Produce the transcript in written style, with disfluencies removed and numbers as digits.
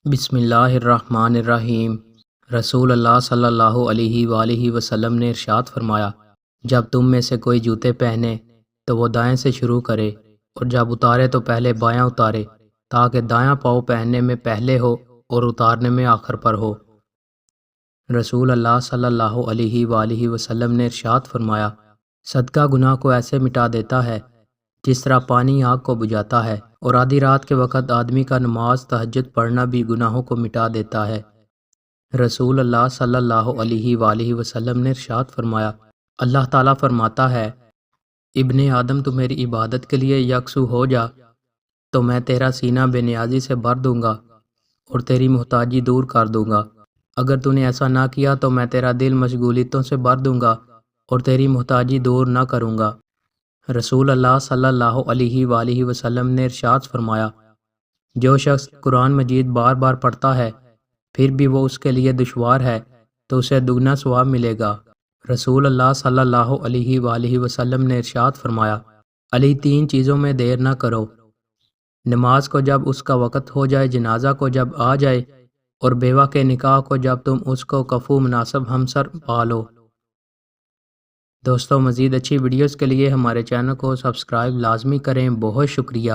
بسم اللہ الرحمن الرحیم۔ رسول اللہ صلی اللہ علیہ وآلہ وسلم نے ارشاد فرمایا، جب تم میں سے کوئی جوتے پہنے تو وہ دائیں سے شروع کرے، اور جب اتارے تو پہلے بایاں اتارے، تاکہ دایاں پاؤں پہننے میں پہلے ہو اور اتارنے میں آخر پر ہو۔ رسول اللہ صلی اللہ علیہ وآلہ وسلم نے ارشاد فرمایا، صدقہ گناہ کو ایسے مٹا دیتا ہے جس طرح پانی آگ کو بجھاتا ہے، اور آدھی رات کے وقت آدمی کا نماز تہجد پڑھنا بھی گناہوں کو مٹا دیتا ہے۔ رسول اللہ صلی اللہ علیہ وآلہ وسلم نے ارشاد فرمایا، اللہ تعالیٰ فرماتا ہے، ابن آدم تو میری عبادت کے لیے یکسو ہو جا تو میں تیرا سینہ بے نیازی سے بھر دوں گا اور تیری محتاجی دور کر دوں گا۔ اگر تو نے ایسا نہ کیا تو میں تیرا دل مشغولیتوں سے بھر دوں گا اور تیری محتاجی دور نہ کروں گا۔ رسول اللہ صلی اللہ علیہ وآلہ وسلم نے ارشاد فرمایا، جو شخص قرآن مجید بار بار پڑھتا ہے پھر بھی وہ اس کے لیے دشوار ہے تو اسے دگنا ثواب ملے گا۔ رسول اللہ صلی اللہ علیہ وآلہ وسلم نے ارشاد فرمایا، علی 3 چیزوں میں دیر نہ کرو، نماز کو جب اس کا وقت ہو جائے، جنازہ کو جب آ جائے، اور بیوہ کے نکاح کو جب تم اس کو کفو مناسب ہمسر پالو۔ دوستو، مزید اچھی ویڈیوز کے لیے ہمارے چینل کو سبسکرائب لازمی کریں۔ بہت شکریہ۔